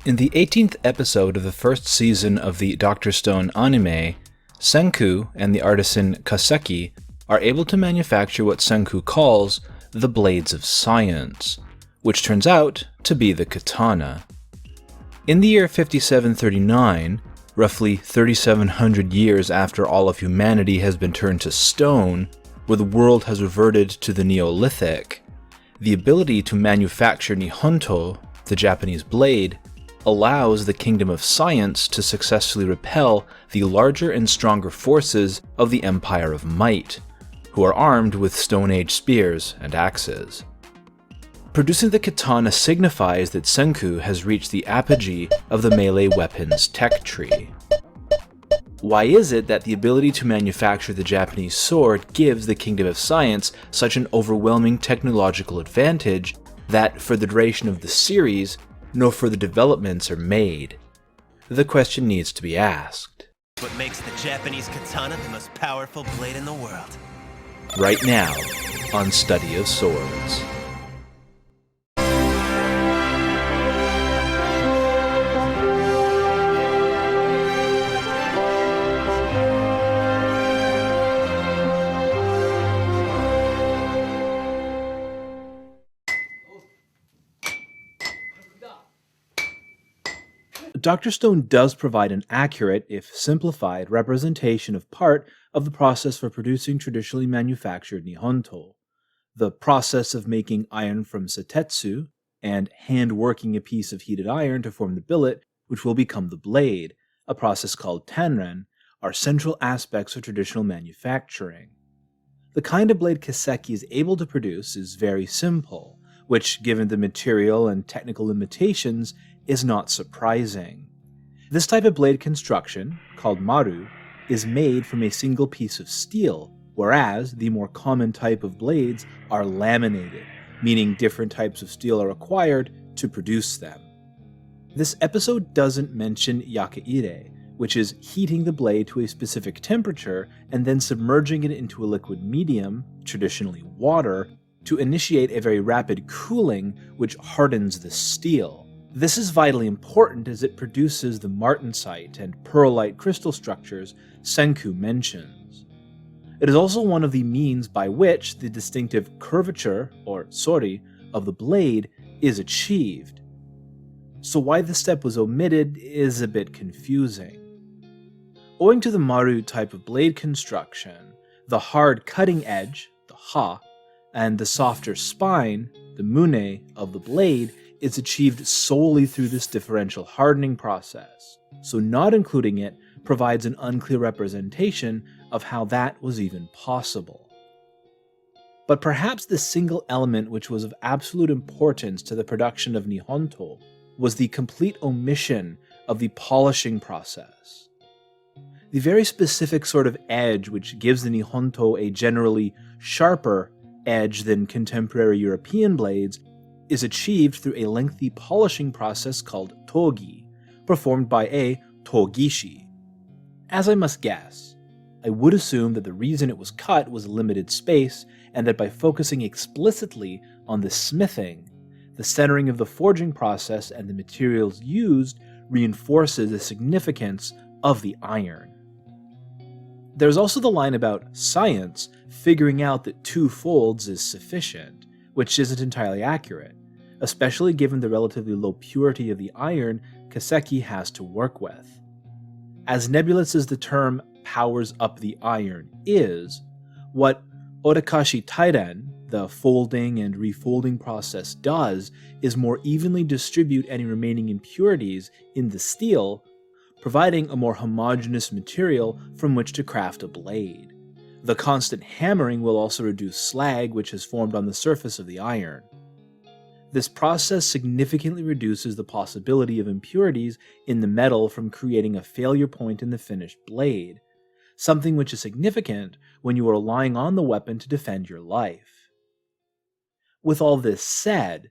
In the 18th episode of the first season of the Dr. Stone anime, Senku and the artisan Kaseki are able to manufacture what Senku calls the Blades of Science, which turns out to be the katana. In the year 5739, roughly 3,700 years after all of humanity has been turned to stone, where the world has reverted to the Neolithic, the ability to manufacture Nihonto, the Japanese blade, allows the Kingdom of Science to successfully repel the larger and stronger forces of the Empire of Might, who are armed with Stone Age spears and axes. Producing the katana signifies that Senku has reached the apogee of the melee weapons tech tree. Why is it that the ability to manufacture the Japanese sword gives the Kingdom of Science such an overwhelming technological advantage that, for the duration of the series, no further developments are made? The question needs to be asked. What makes the Japanese katana the most powerful blade in the world? Right now, on Study of Swords. Dr. Stone does provide an accurate, if simplified, representation of part of the process for producing traditionally manufactured Nihonto. The process of making iron from setetsu, and hand-working a piece of heated iron to form the billet, which will become the blade, a process called tanren, are central aspects of traditional manufacturing. The kind of blade Kaseki is able to produce is very simple, which, given the material and technical limitations, is not surprising. This type of blade construction, called maru, is made from a single piece of steel, whereas the more common type of blades are laminated, meaning different types of steel are required to produce them. This episode doesn't mention yakeire, which is heating the blade to a specific temperature and then submerging it into a liquid medium, traditionally water, to initiate a very rapid cooling which hardens the steel. This is vitally important as it produces the martensite and pearlite crystal structures Senku mentions. It is also one of the means by which the distinctive curvature, or sori, of the blade is achieved. So why this step was omitted is a bit confusing. Owing to the maru type of blade construction, the hard cutting edge, the ha, and the softer spine, the mune, of the blade is achieved solely through this differential hardening process, so not including it provides an unclear representation of how that was even possible. But perhaps the single element which was of absolute importance to the production of Nihonto was the complete omission of the polishing process. The very specific sort of edge which gives the Nihonto a generally sharper edge than contemporary European blades is achieved through a lengthy polishing process called togi, performed by a togishi. As I must guess, I would assume that the reason it was cut was limited space, and that by focusing explicitly on the smithing, the centering of the forging process and the materials used reinforces the significance of the iron. There's also the line about science figuring out that 2 folds is sufficient, which isn't entirely accurate, especially given the relatively low purity of the iron Kaseki has to work with. As nebulous as the term powers up the iron is, what Otakashi Tairen, the folding and refolding process, does is more evenly distribute any remaining impurities in the steel, providing a more homogeneous material from which to craft a blade. The constant hammering will also reduce slag which has formed on the surface of the iron. This process significantly reduces the possibility of impurities in the metal from creating a failure point in the finished blade, something which is significant when you are relying on the weapon to defend your life. With all this said,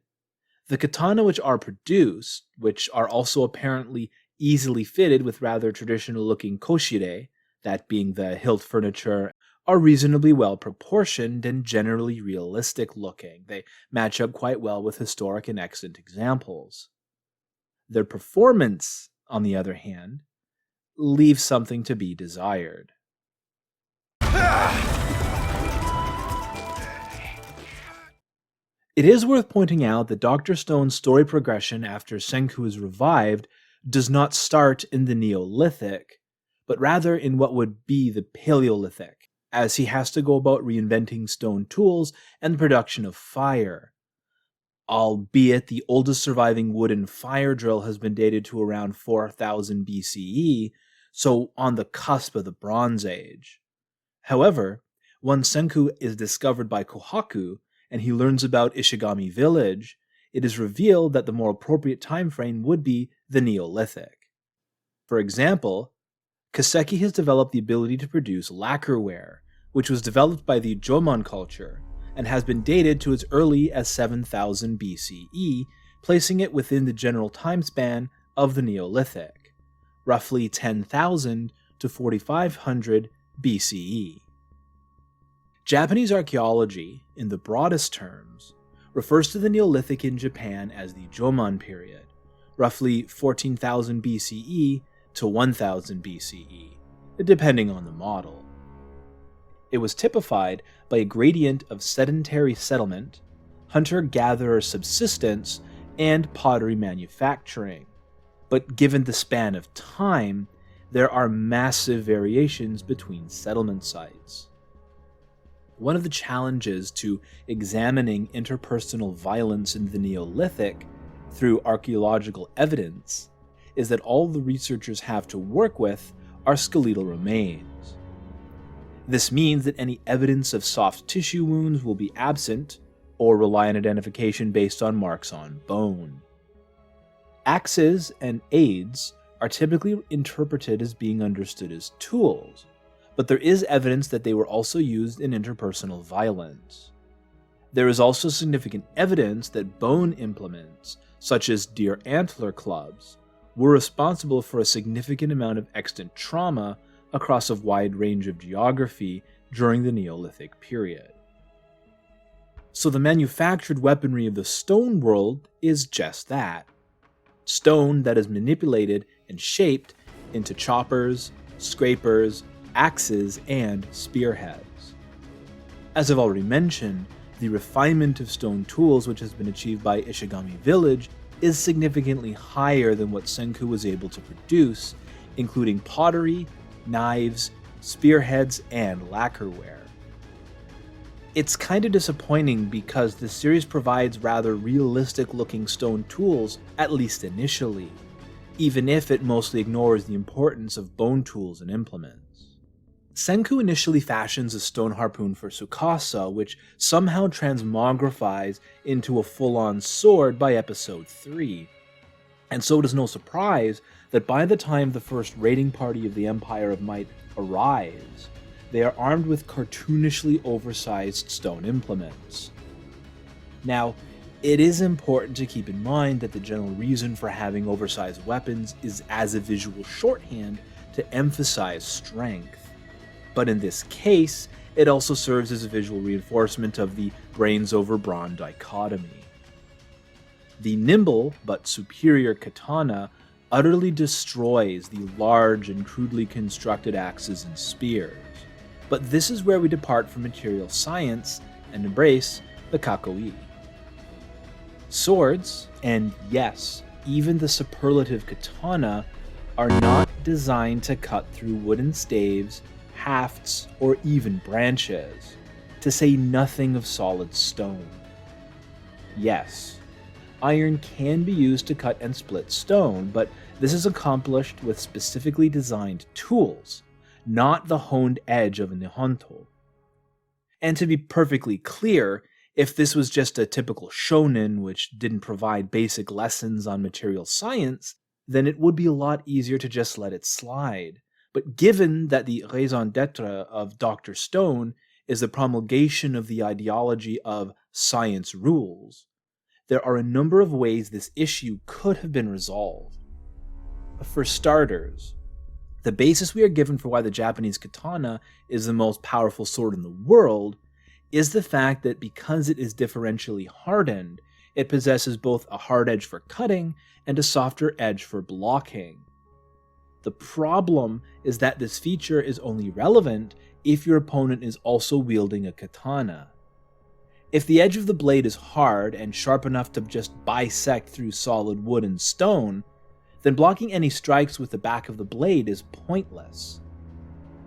the katana which are produced, which are also apparently easily fitted with rather traditional-looking koshire, that being the hilt furniture, are reasonably well proportioned and generally realistic looking. They match up quite well with historic and extant examples. Their performance, on the other hand, leaves something to be desired. It is worth pointing out that Dr. Stone's story progression after Senku is revived does not start in the Neolithic, but rather in what would be the Paleolithic, as he has to go about reinventing stone tools and the production of fire. Albeit the oldest surviving wooden fire drill has been dated to around 4000 BCE, so on the cusp of the Bronze Age. However, once Senku is discovered by Kohaku, and he learns about Ishigami Village, it is revealed that the more appropriate time frame would be the Neolithic. For example, Kaseki has developed the ability to produce lacquerware, which was developed by the Jomon culture, and has been dated to as early as 7000 BCE, placing it within the general time span of the Neolithic, roughly 10,000 to 4500 BCE. Japanese archaeology, in the broadest terms, refers to the Neolithic in Japan as the Jomon period, roughly 14,000 BCE to 1000 BCE, depending on the model. It was typified by a gradient of sedentary settlement, hunter-gatherer subsistence, and pottery manufacturing. But given the span of time, there are massive variations between settlement sites. One of the challenges to examining interpersonal violence in the Neolithic through archaeological evidence is that all the researchers have to work with are skeletal remains. This means that any evidence of soft tissue wounds will be absent, or rely on identification based on marks on bone. Axes and ades are typically interpreted as being understood as tools, but there is evidence that they were also used in interpersonal violence. There is also significant evidence that bone implements, such as deer antler clubs, were responsible for a significant amount of extant trauma across a wide range of geography during the Neolithic period. So the manufactured weaponry of the stone world is just that. Stone that is manipulated and shaped into choppers, scrapers, axes, and spearheads. As I've already mentioned, the refinement of stone tools which has been achieved by Ishigami Village is significantly higher than what Senku was able to produce, including pottery, knives, spearheads, and lacquerware. It's kinda disappointing because the series provides rather realistic-looking stone tools, at least initially, even if it mostly ignores the importance of bone tools and implements. Senku initially fashions a stone harpoon for Tsukasa, which somehow transmogrifies into a full-on sword by episode 3. And so it is no surprise that by the time the first raiding party of the Empire of Might arrives, they are armed with cartoonishly oversized stone implements. Now, it is important to keep in mind that the general reason for having oversized weapons is as a visual shorthand to emphasize strength. But in this case, it also serves as a visual reinforcement of the brains over brawn dichotomy. The nimble but superior katana utterly destroys the large and crudely constructed axes and spears. But this is where we depart from material science and embrace the kakoi. Swords, and yes, even the superlative katana, are not designed to cut through wooden staves, hafts, or even branches, to say nothing of solid stone. Yes, iron can be used to cut and split stone, but this is accomplished with specifically designed tools, not the honed edge of a Nihonto. And to be perfectly clear, if this was just a typical shonen which didn't provide basic lessons on material science, then it would be a lot easier to just let it slide. But given that the raison d'etre of Dr. Stone is the promulgation of the ideology of science rules, there are a number of ways this issue could have been resolved. For starters, the basis we are given for why the Japanese katana is the most powerful sword in the world is the fact that because it is differentially hardened, It possesses both a hard edge for cutting and a softer edge for blocking. The problem is that this feature is only relevant if your opponent is also wielding a katana. If the edge of the blade is hard and sharp enough to just bisect through solid wood and stone, then blocking any strikes with the back of the blade is pointless.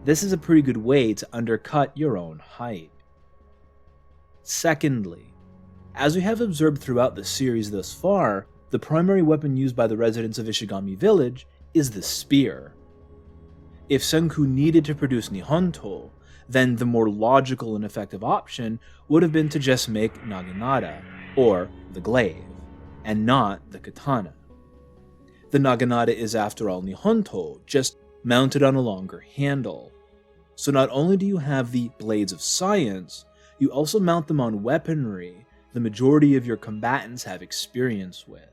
This is a pretty good way to undercut your own hype. Secondly, as we have observed throughout the series thus far, the primary weapon used by the residents of Ishigami Village is the spear. If Senku needed to produce Nihonto, then the more logical and effective option would have been to just make naginata, or the glaive, and not the katana. The naginata is after all Nihonto, just mounted on a longer handle. So not only do you have the blades of science, you also mount them on weaponry the majority of your combatants have experience with.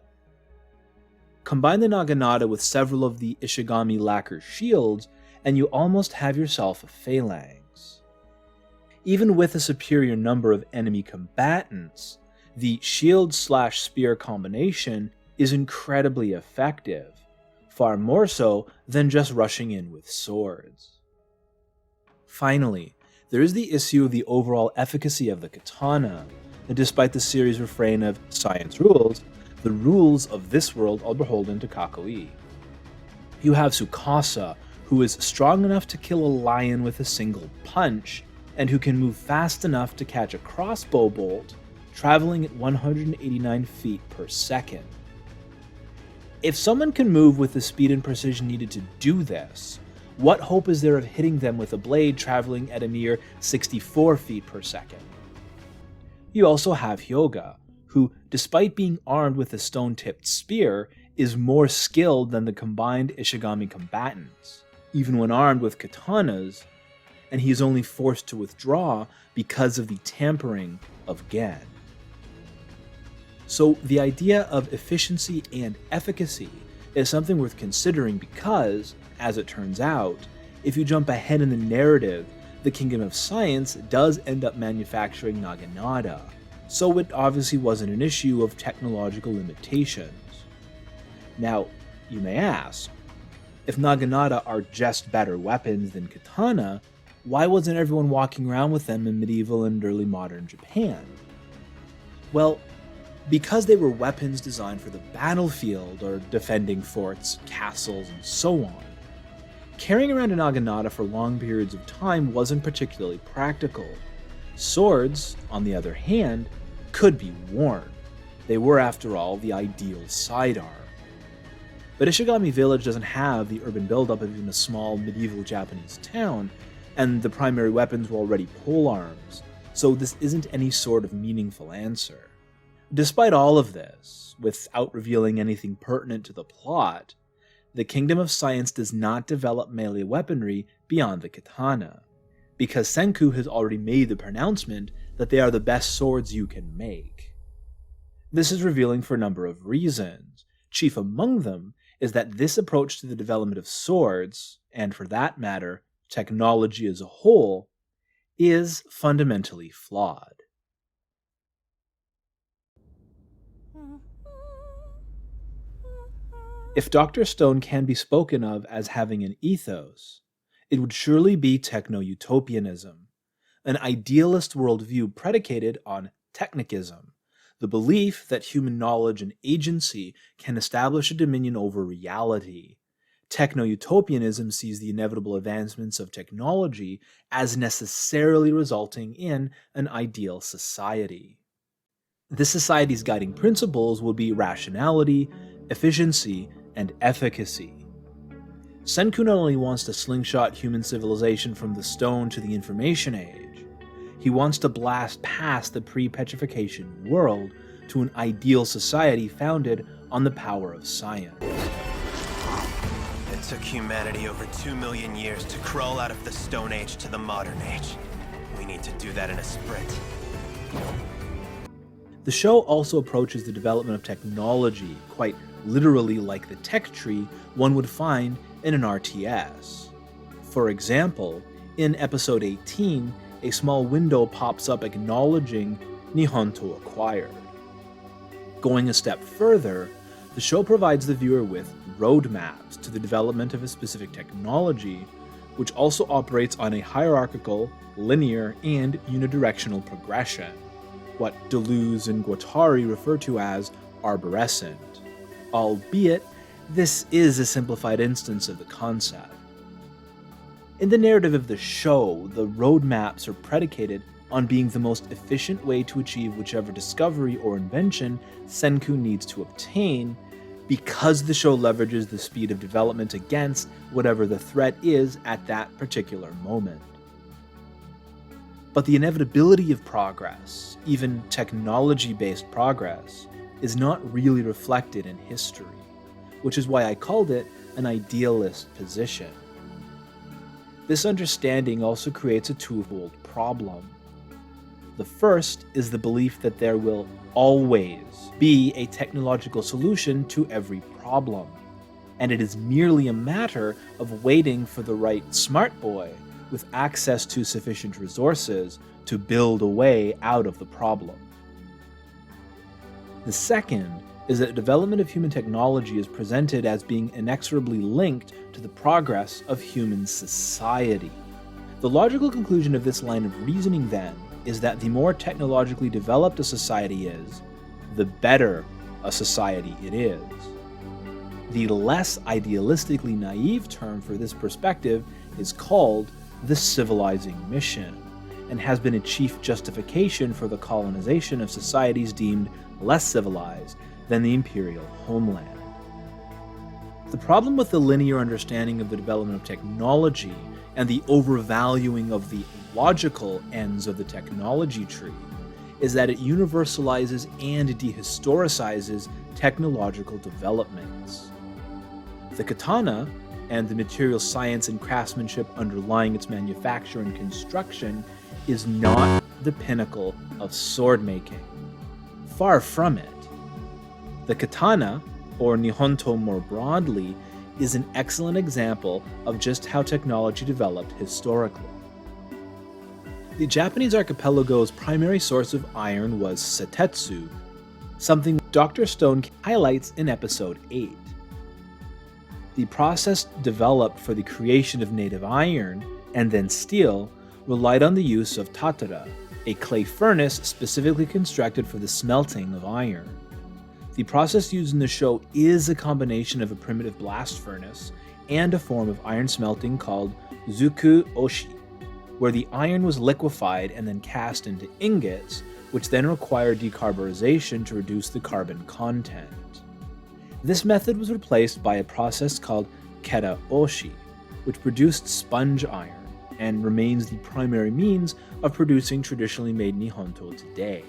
Combine the naginata with several of the Ishigami lacquer shields, and you almost have yourself a phalanx. Even with a superior number of enemy combatants, the shield/spear combination is incredibly effective, far more so than just rushing in with swords. Finally, there is the issue of the overall efficacy of the katana, and despite the series' refrain of science rules, the rules of this world are beholden to Kakoi. You have Tsukasa, who is strong enough to kill a lion with a single punch, and who can move fast enough to catch a crossbow bolt, traveling at 189 feet per second. If someone can move with the speed and precision needed to do this, what hope is there of hitting them with a blade traveling at a mere 64 feet per second? You also have Hyoga, who, despite being armed with a stone-tipped spear, is more skilled than the combined Ishigami combatants, even when armed with katanas, and he is only forced to withdraw because of the tampering of Gen. So the idea of efficiency and efficacy is something worth considering because, as it turns out, if you jump ahead in the narrative, the Kingdom of Science does end up manufacturing naginata, so it obviously wasn't an issue of technological limitations. Now, you may ask, if naginata are just better weapons than katana, why wasn't everyone walking around with them in medieval and early modern Japan? Well, because they were weapons designed for the battlefield or defending forts, castles, and so on. Carrying around a naginata for long periods of time wasn't particularly practical. Swords, on the other hand, could be worn. They were, after all, the ideal sidearm. But Ishigami Village doesn't have the urban buildup of even a small medieval Japanese town, and the primary weapons were already polearms, so this isn't any sort of meaningful answer. Despite all of this, without revealing anything pertinent to the plot, the Kingdom of Science does not develop melee weaponry beyond the katana, because Senku has already made the pronouncement that they are the best swords you can make. This is revealing for a number of reasons. Chief among them is that this approach to the development of swords, and for that matter, technology as a whole, is fundamentally flawed. If Dr. Stone can be spoken of as having an ethos, it would surely be Techno-Utopianism, an idealist worldview predicated on technicism, the belief that human knowledge and agency can establish a dominion over reality. Techno-Utopianism sees the inevitable advancements of technology as necessarily resulting in an ideal society. This society's guiding principles would be rationality, efficiency, and efficacy. Senku not only wants to slingshot human civilization from the stone to the information age, he wants to blast past the pre-petrification world to an ideal society founded on the power of science. It took humanity over 2 million years to crawl out of the Stone Age to the Modern Age. We need to do that in a sprint. The show also approaches the development of technology quite literally like the tech tree one would find in an RTS. For example, in episode 18, a small window pops up acknowledging Nihonto acquired. Going a step further, the show provides the viewer with roadmaps to the development of a specific technology, which also operates on a hierarchical, linear, and unidirectional progression, what Deleuze and Guattari refer to as arborescent, albeit this is a simplified instance of the concept. In the narrative of the show, the roadmaps are predicated on being the most efficient way to achieve whichever discovery or invention Senku needs to obtain, because the show leverages the speed of development against whatever the threat is at that particular moment. But the inevitability of progress, even technology-based progress, is not really reflected in history, which is why I called it an idealist position. This understanding also creates a twofold problem. The first is the belief that there will always be a technological solution to every problem, and it is merely a matter of waiting for the right smart boy with access to sufficient resources to build a way out of the problem. The second is that development of human technology is presented as being inexorably linked to the progress of human society. The logical conclusion of this line of reasoning, then, is that the more technologically developed a society is, the better a society it is. The less idealistically naive term for this perspective is called the civilizing mission, and has been a chief justification for the colonization of societies deemed less civilized than the imperial homeland. The problem with the linear understanding of the development of technology and the overvaluing of the logical ends of the technology tree is that it universalizes and dehistoricizes technological developments. The katana, and the material science and craftsmanship underlying its manufacture and construction, is not the pinnacle of sword making. Far from it. The katana, or Nihonto more broadly, is an excellent example of just how technology developed historically. The Japanese archipelago's primary source of iron was setetsu, something Dr. Stone highlights in episode 8. The process developed for the creation of native iron, and then steel, relied on the use of tatara, a clay furnace specifically constructed for the smelting of iron. The process used in the show is a combination of a primitive blast furnace and a form of iron smelting called zuku-oshi, where the iron was liquefied and then cast into ingots, which then required decarburization to reduce the carbon content. This method was replaced by a process called kera-oshi, which produced sponge iron, and remains the primary means of producing traditionally made Nihonto today.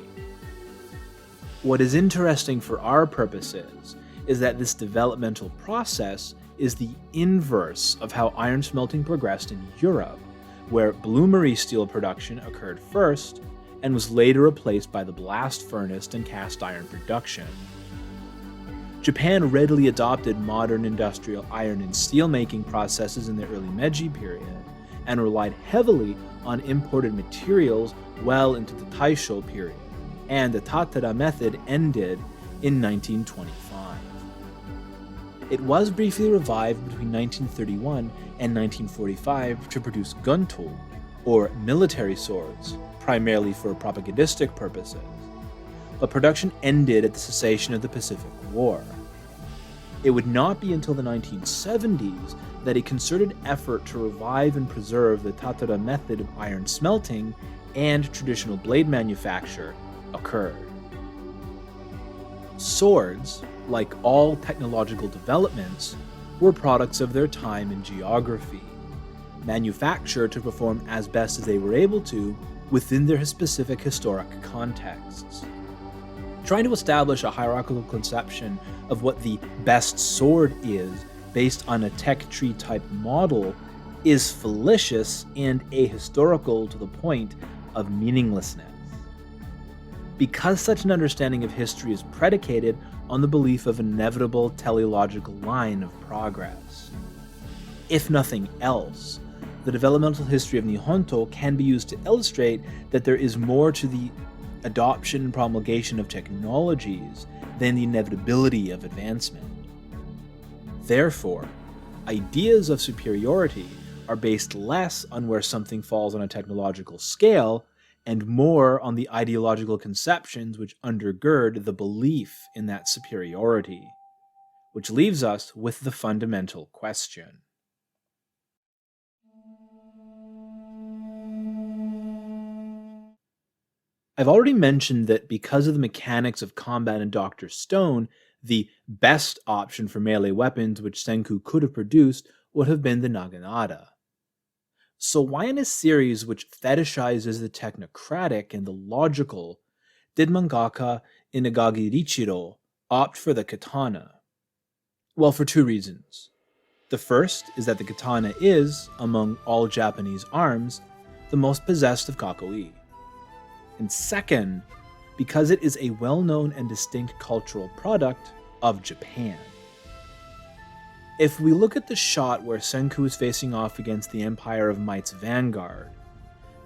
What is interesting for our purposes is that this developmental process is the inverse of how iron smelting progressed in Europe, where bloomery steel production occurred first and was later replaced by the blast furnace and cast iron production. Japan readily adopted modern industrial iron and steel making processes in the early Meiji period, and relied heavily on imported materials well into the Taisho period, and the tatara method ended in 1925. It was briefly revived between 1931 and 1945 to produce gunto, or military swords, primarily for propagandistic purposes, but production ended at the cessation of the Pacific War. It would not be until the 1970s that a concerted effort to revive and preserve the tatara method of iron smelting and traditional blade manufacture occurred. Swords, like all technological developments, were products of their time and geography, manufactured to perform as best as they were able to within their specific historic contexts. Trying to establish a hierarchical conception of what the best sword is based on a tech tree type model is fallacious and ahistorical to the point of meaninglessness. Because such an understanding of history is predicated on the belief of an inevitable teleological line of progress. If nothing else, the developmental history of Nihonto can be used to illustrate that there is more to the adoption and promulgation of technologies than the inevitability of advancement. Therefore, ideas of superiority are based less on where something falls on a technological scale and more on the ideological conceptions which undergird the belief in that superiority. Which leaves us with the fundamental question. I've already mentioned that because of the mechanics of combat in Dr. Stone, the best option for melee weapons which Senku could have produced would have been the naginata. So why in a series which fetishizes the technocratic and the logical did mangaka Inagaki Richiro opt for the katana? Well, for two reasons. The first is that the katana is, among all Japanese arms, the most possessed of kakoi. And second, because it is a well-known and distinct cultural product of Japan. If we look at the shot where Senku is facing off against the Empire of Might's vanguard,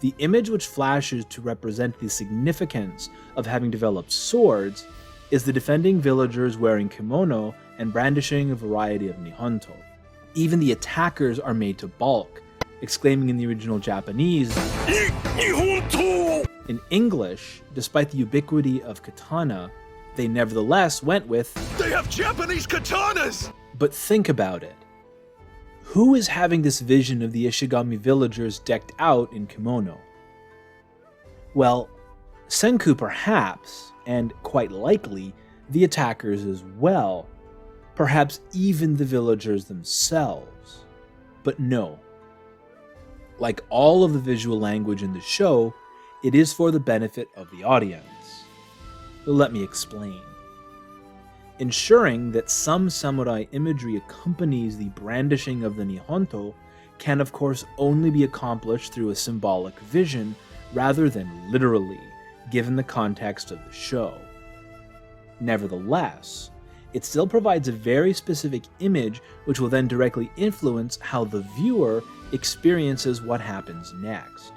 the image which flashes to represent the significance of having developed swords is the defending villagers wearing kimono and brandishing a variety of Nihonto. Even the attackers are made to balk, exclaiming in the original Japanese, Nihonto! In English, despite the ubiquity of katana, they nevertheless went with, They have Japanese katanas! But think about it. Who is having this vision of the Ishigami villagers decked out in kimono? Well, Senku perhaps, and quite likely, the attackers as well. Perhaps even the villagers themselves. But no. Like all of the visual language in the show, it is for the benefit of the audience. Let me explain. Ensuring that some samurai imagery accompanies the brandishing of the Nihonto can of course only be accomplished through a symbolic vision rather than literally, given the context of the show. Nevertheless, it still provides a very specific image which will then directly influence how the viewer experiences what happens next.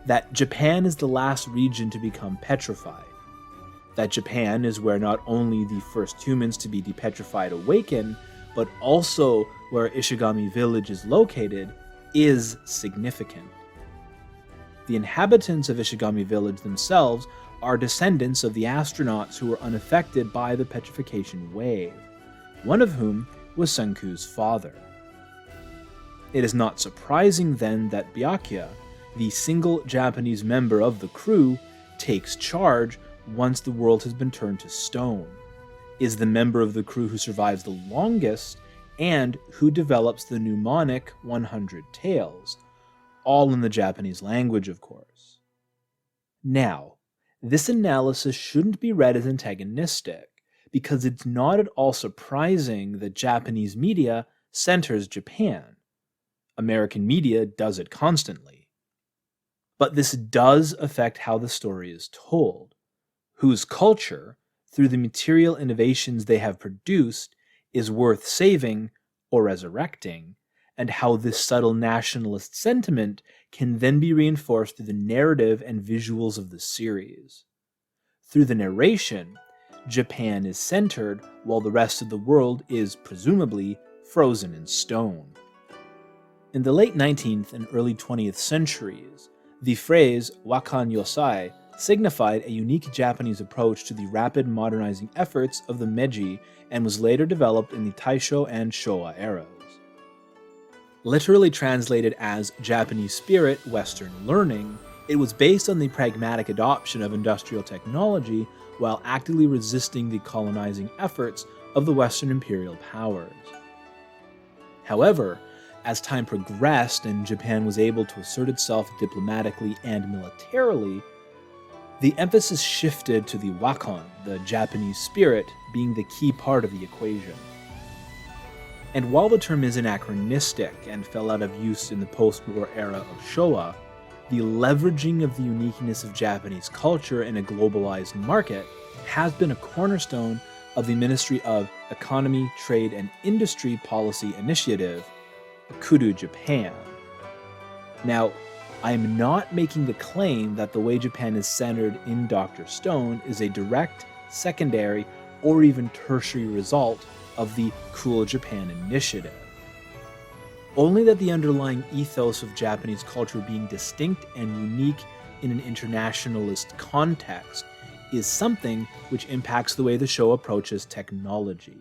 That Japan is the last region to become petrified. That Japan is where not only the first humans to be depetrified awaken, but also where Ishigami Village is located, is significant. The inhabitants of Ishigami Village themselves are descendants of the astronauts who were unaffected by the petrification wave, one of whom was Senku's father. It is not surprising then that Byakuya, the single Japanese member of the crew, takes charge once the world has been turned to stone, is the member of the crew who survives the longest, and who develops the mnemonic 100 Tales, all in the Japanese language, of course. Now, this analysis shouldn't be read as antagonistic, because it's not at all surprising that Japanese media centers Japan. American media does it constantly. But this does affect how the story is told, whose culture, through the material innovations they have produced, is worth saving or resurrecting, and how this subtle nationalist sentiment can then be reinforced through the narrative and visuals of the series. Through the narration, Japan is centered while the rest of the world is presumably frozen in stone. In the late 19th and early 20th centuries, the phrase wakan yosai signified a unique Japanese approach to the rapid modernizing efforts of the Meiji and was later developed in the Taisho and Showa eras. Literally translated as Japanese spirit, Western learning, it was based on the pragmatic adoption of industrial technology while actively resisting the colonizing efforts of the Western imperial powers. However, as time progressed and Japan was able to assert itself diplomatically and militarily, the emphasis shifted to the wakon, the Japanese spirit, being the key part of the equation. And while the term is anachronistic and fell out of use in the post-war era of Showa, the leveraging of the uniqueness of Japanese culture in a globalized market has been a cornerstone of the Ministry of Economy, Trade, and Industry Policy Initiative, Kuru Japan. Now, I am not making the claim that the way Japan is centered in Dr. Stone is a direct, secondary, or even tertiary result of the Cool Japan initiative. Only that the underlying ethos of Japanese culture being distinct and unique in an internationalist context is something which impacts the way the show approaches technology.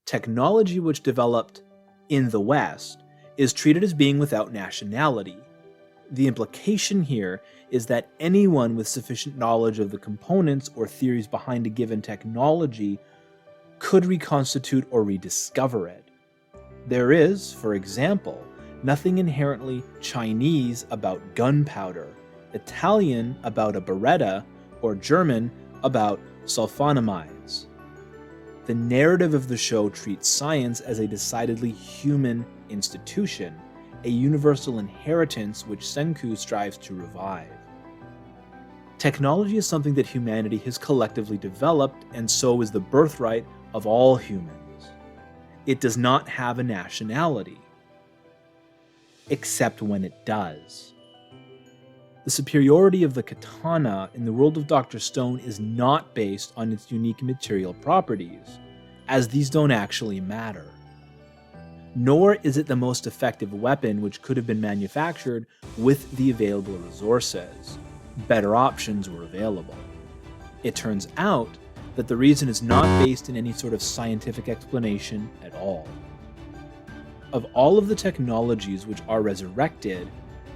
Technology which developed in the West is treated as being without nationality. The implication here is that anyone with sufficient knowledge of the components or theories behind a given technology could reconstitute or rediscover it. There is, for example, nothing inherently Chinese about gunpowder, Italian about a Beretta, or German about sulfonamides. The narrative of the show treats science as a decidedly human institution, a universal inheritance which Senku strives to revive. Technology is something that humanity has collectively developed, and so is the birthright of all humans. It does not have a nationality, except when it does. The superiority of the katana in the world of Dr. Stone is not based on its unique material properties, as these don't actually matter. Nor is it the most effective weapon which could have been manufactured with the available resources. Better options were available. It turns out that the reason is not based in any sort of scientific explanation at all. Of all of the technologies which are resurrected,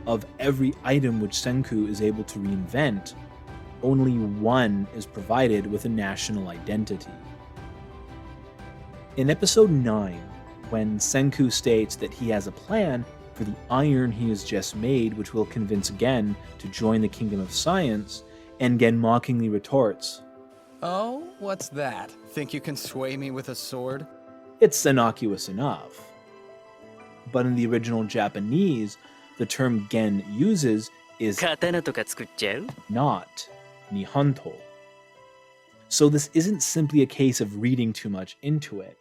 of every item which Senku is able to reinvent, only one is provided with a national identity. In episode 9, when Senku states that he has a plan for the iron he has just made which will convince Gen to join the Kingdom of Science, and Gen mockingly retorts, "Oh, what's that? Think you can sway me with a sword?" It's innocuous enough. But in the original Japanese, the term Gen uses is 刀とか作っちゃう not Nihonto. So this isn't simply a case of reading too much into it.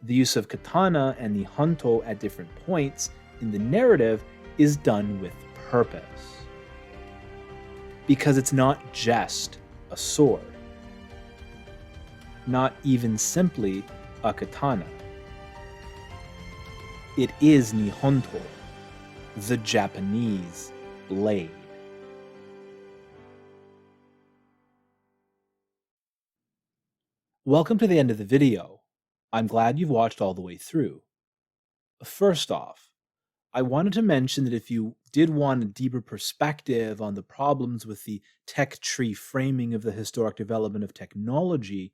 The use of katana and Nihonto at different points in the narrative is done with purpose. Because it's not just a sword. Not even simply a katana. It is Nihonto, the Japanese blade. Welcome to the end of the video. I'm glad you've watched all the way through. First off, I wanted to mention that if you did want a deeper perspective on the problems with the tech tree framing of the historic development of technology,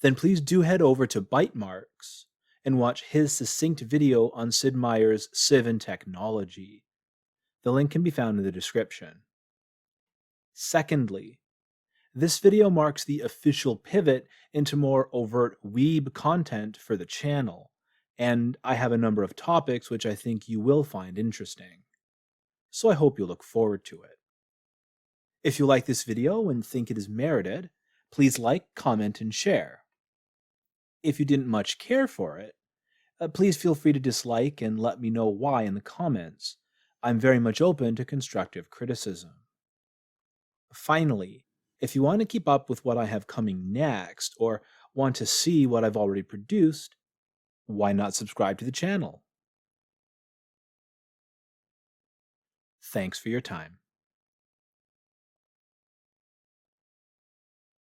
then please do head over to Byte Marx and watch his succinct video on Sid Meier's Civ and Technology. The link can be found in the description. Secondly, this video marks the official pivot into more overt weeb content for the channel, and I have a number of topics which I think you will find interesting. So I hope you look forward to it. If you like this video and think it is merited, please like, comment, and share. If you didn't much care for it, please feel free to dislike and let me know why in the comments. I'm very much open to constructive criticism. Finally, if you want to keep up with what I have coming next, or want to see what I've already produced, why not subscribe to the channel? Thanks for your time.